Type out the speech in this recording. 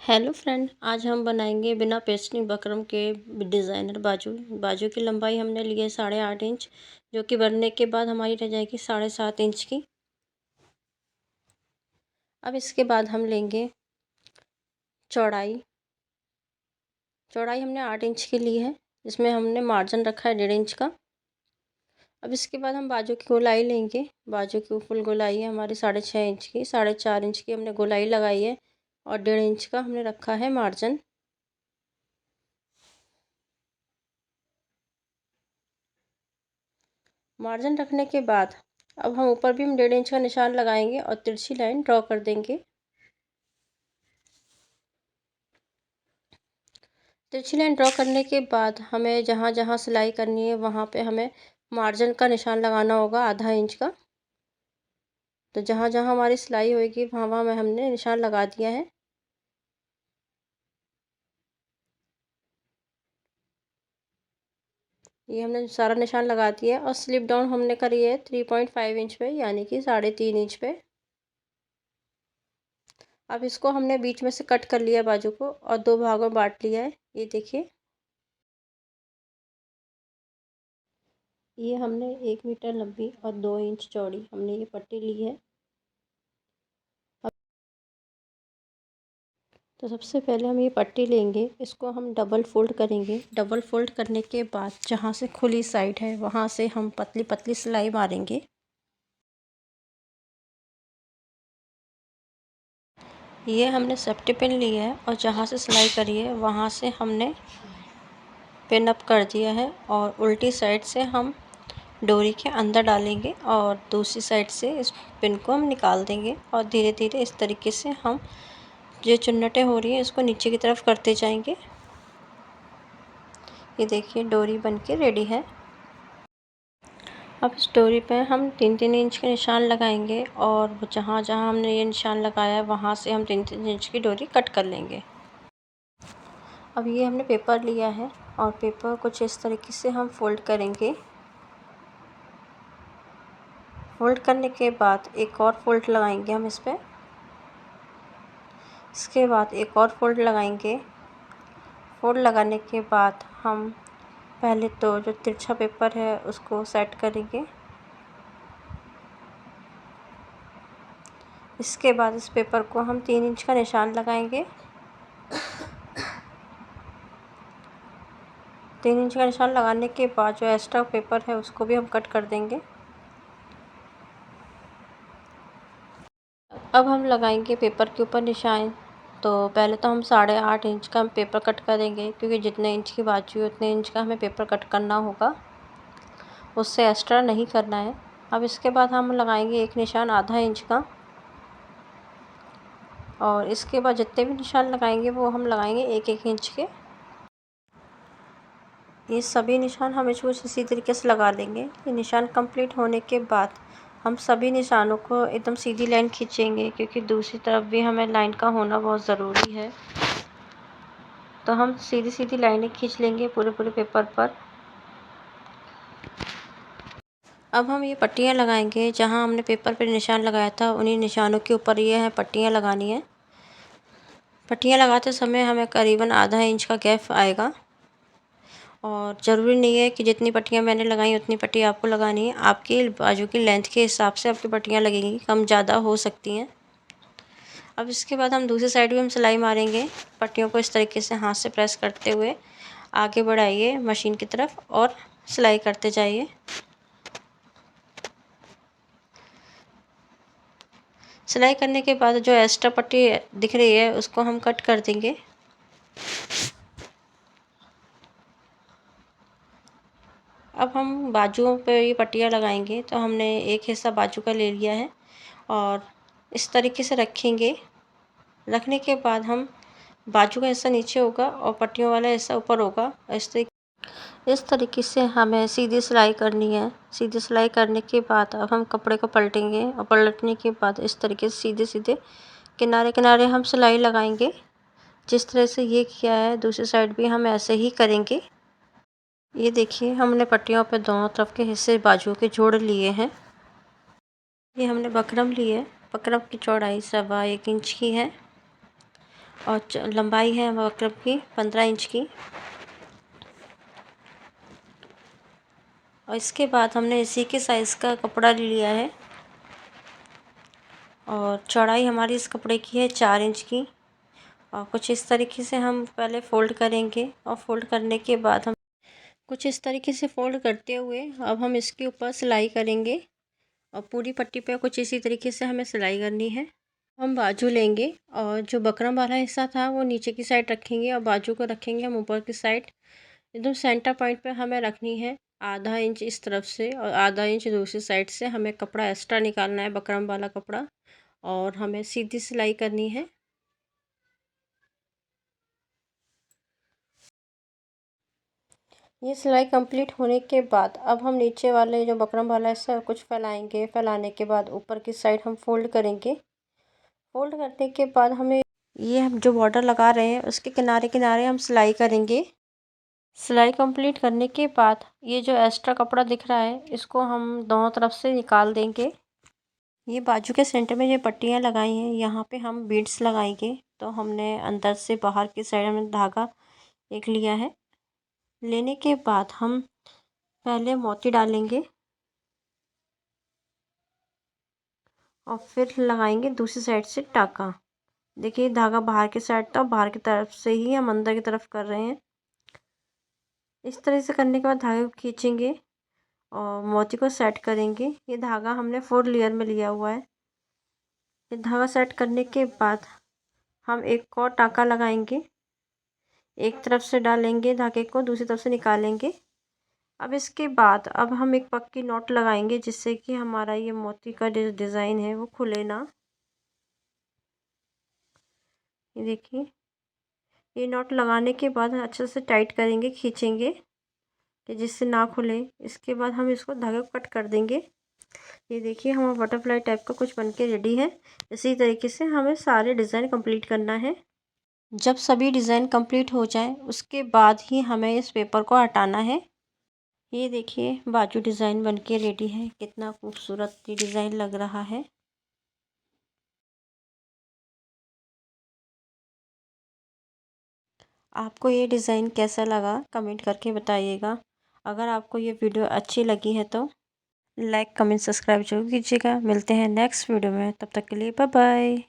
Hello friend, आज हम बनाएंगे बिना पेस्टिंग बकरम के डिज़ाइनर बाजू। बाजू की लंबाई हमने ली है 8.5 इंच, जो कि बनने के बाद हमारी रह जाएगी 7.5 इंच की। अब इसके बाद हम लेंगे चौड़ाई। चौड़ाई हमने 8 इंच की ली है, जिसमें हमने मार्जिन रखा है 1.5 इंच का। अब इसके बाद हम बाजू की गोलाई लेंगे। बाजू की फुल गोलाई है हमारी 6.5 इंच की। 4.5 इंच की हमने गोलाई लगाई है और 1.5 इंच का हमने रखा है मार्जिन। मार्जिन रखने के बाद अब हम ऊपर भी हम 1.5 इंच का निशान लगाएंगे और तिरछी लाइन ड्रॉ कर देंगे। तिरछी लाइन ड्रॉ करने के बाद हमें जहाँ जहाँ सिलाई करनी है वहाँ पे हमें मार्जिन का निशान लगाना होगा ½ इंच का। तो जहाँ जहाँ हमारी सिलाई होगी वहाँ वहाँ में हमने निशान लगा दिया है। ये हमने सारा निशान लगा दिया और स्लिप डाउन हमने करी है 3.5 इंच पे, यानी कि 3.5 इंच पे। अब इसको हमने बीच में से कट कर लिया बाजू को और 2 भागों में बांट लिया है। ये देखिए, ये हमने 1 मीटर लंबी और 2 इंच चौड़ी हमने ये पट्टी ली है। तो सबसे पहले हम ये पट्टी लेंगे, इसको हम डबल फोल्ड करेंगे। डबल फोल्ड करने के बाद जहाँ से खुली साइड है वहाँ से हम पतली पतली सिलाई मारेंगे। ये हमने सेफ्टी पिन ली है और जहाँ से सिलाई करी है वहाँ से हमने पिन अप कर दिया है और उल्टी साइड से हम डोरी के अंदर डालेंगे और दूसरी साइड से इस पिन को हम निकाल देंगे और धीरे धीरे इस तरीके से हम जो चुन्नटें हो रही हैं इसको नीचे की तरफ करते जाएंगे। ये देखिए, डोरी बनके रेडी है। अब इस डोरी पे हम 3-3 इंच के निशान लगाएंगे और जहाँ जहाँ हमने ये निशान लगाया है वहाँ से हम 3-3 इंच की डोरी कट कर लेंगे। अब ये हमने पेपर लिया है और पेपर कुछ इस तरीके से हम फोल्ड करेंगे। फोल्ड करने के बाद एक और फोल्ड लगाएंगे हम इस पर। इसके बाद एक और फोल्ड लगाएंगे। फोल्ड लगाने के बाद हम पहले तो जो तिरछा पेपर है उसको सेट करेंगे। इसके बाद इस पेपर को हम 3 इंच का निशान लगाएंगे। 3 इंच का निशान लगाने के बाद जो एक्स्ट्रा पेपर है उसको भी हम कट कर देंगे। अब हम लगाएंगे पेपर के ऊपर निशान। तो पहले तो हम 8.5 इंच का हम पेपर कट करेंगे, क्योंकि जितने इंच की बाजू है उतने इंच का हमें पेपर कट करना होगा, उससे एक्स्ट्रा नहीं करना है। अब इसके बाद हम लगाएंगे एक निशान ½ इंच का और इसके बाद जितने भी निशान लगाएंगे वो हम लगाएंगे 1-1 इंच के। ये सभी निशान हम इसको इसी तरीके से लगा लेंगे। ये निशान कंप्लीट होने के बाद हम सभी निशानों को एकदम सीधी लाइन खींचेंगे, क्योंकि दूसरी तरफ भी हमें लाइन का होना बहुत ज़रूरी है। तो हम सीधी सीधी लाइनें खींच लेंगे पूरे पूरे पेपर पर। अब हम ये पट्टियाँ लगाएंगे, जहाँ हमने पेपर पर निशान लगाया था उन्हीं निशानों के ऊपर ये है पट्टियाँ लगानी है। पट्टियाँ लगाते समय हमें करीबन ½ इंच का गैप आएगा और ज़रूरी नहीं है कि जितनी पट्टियाँ मैंने लगाई उतनी पट्टी आपको लगानी है। आपकी बाजू की लेंथ के हिसाब से आपकी पट्टियाँ लगेंगी, कम ज़्यादा हो सकती हैं। अब इसके बाद हम दूसरी साइड भी हम सिलाई मारेंगे। पट्टियों को इस तरीके से हाथ से प्रेस करते हुए आगे बढ़ाइए मशीन की तरफ और सिलाई करते जाइए। सिलाई करने के बाद जो एक्स्ट्रा पट्टी दिख रही है उसको हम कट कर देंगे। अब हम बाजुओं पे ये पट्टियाँ लगाएंगे, तो हमने एक हिस्सा बाजू का ले लिया है और इस तरीके से रखेंगे। रखने के बाद हम बाजू का हिस्सा नीचे होगा और पट्टियों वाला हिस्सा ऊपर होगा। इस तरीके से हमें सीधी सिलाई करनी है। सीधी सिलाई करने के बाद अब हम कपड़े को पलटेंगे और पलटने के बाद इस तरीके से सीधे सीधे किनारे किनारे हम सिलाई लगाएंगे। जिस तरह से ये किया है दूसरी साइड भी हम ऐसे ही करेंगे। ये देखिए, हमने पट्टियों पे दोनों तरफ के हिस्से बाजुओं के जोड़ लिए हैं। ये हमने बकरम ली है। बकरम की चौड़ाई 1.25 इंच की है और लंबाई है वक्र की 15 इंच की। और इसके बाद हमने इसी के साइज़ का कपड़ा ले लिया है और चौड़ाई हमारी इस कपड़े की है 4 इंच की। और कुछ इस तरीके से हम पहले फ़ोल्ड करेंगे और फ़ोल्ड करने के बाद हम कुछ इस तरीके से फ़ोल्ड करते हुए अब हम इसके ऊपर सिलाई करेंगे और पूरी पट्टी पे कुछ इसी तरीके से हमें सिलाई करनी है। हम बाजू लेंगे और जो बकरम वाला हिस्सा था वो नीचे की साइड रखेंगे और बाजू को रखेंगे हम ऊपर की साइड। एकदम सेंटर पॉइंट पे हमें रखनी है आधा इंच इस तरफ से और आधा इंच दूसरी साइड से। हमें कपड़ा एक्स्ट्रा निकालना है बकरम वाला कपड़ा और हमें सीधी सिलाई करनी है। ये सिलाई कंप्लीट होने के बाद अब हम नीचे वाले जो बकरम वाला हिस्सा कुछ फैलाएंगे। फैलाने के बाद ऊपर की साइड हम फोल्ड करेंगे। फोल्ड करने के बाद हमें ये हम जो बॉर्डर लगा रहे हैं उसके किनारे किनारे हम सिलाई करेंगे। सिलाई कंप्लीट करने के बाद ये जो एक्स्ट्रा कपड़ा दिख रहा है इसको हम दोनों तरफ से निकाल देंगे। ये बाजू के सेंटर में ये पट्टियाँ लगाई हैं यहाँ पे हम बीड्स लगाएंगे। तो हमने अंदर से बाहर की साइड में धागा एक लिया है। लेने के बाद हम पहले मोती डालेंगे और फिर लगाएंगे दूसरी साइड से टाका। देखिए धागा बाहर की साइड था, बाहर की तरफ से ही हम अंदर की तरफ कर रहे हैं। इस तरह से करने के बाद धागे को खींचेंगे और मोती को सेट करेंगे। ये धागा हमने 4 लेयर में लिया हुआ है। ये धागा सेट करने के बाद हम एक और टाका लगाएंगे। एक तरफ से डालेंगे धागे को, दूसरी तरफ से निकालेंगे। अब इसके बाद अब हम एक पक्की नॉट लगाएंगे जिससे कि हमारा ये मोती का डिज़ाइन है वो खुले ना। ये देखिए ये नॉट लगाने के बाद अच्छे से टाइट करेंगे, खींचेंगे कि जिससे ना खुले। इसके बाद हम इसको धागे को कट कर देंगे। ये देखिए हमारा बटरफ्लाई टाइप का कुछ बनके रेडी है। इसी तरीके से हमें सारे डिज़ाइन कंप्लीट करना है। जब सभी डिज़ाइन कंप्लीट हो जाए उसके बाद ही हमें इस पेपर को हटाना है। ये देखिए बाजू डिज़ाइन बनके रेडी है। कितना खूबसूरत ये डिज़ाइन लग रहा है। आपको ये डिज़ाइन कैसा लगा कमेंट करके बताइएगा। अगर आपको ये वीडियो अच्छी लगी है तो लाइक कमेंट सब्सक्राइब जरूर कीजिएगा। मिलते हैं नेक्स्ट वीडियो में, तब तक के लिए बाय बाय।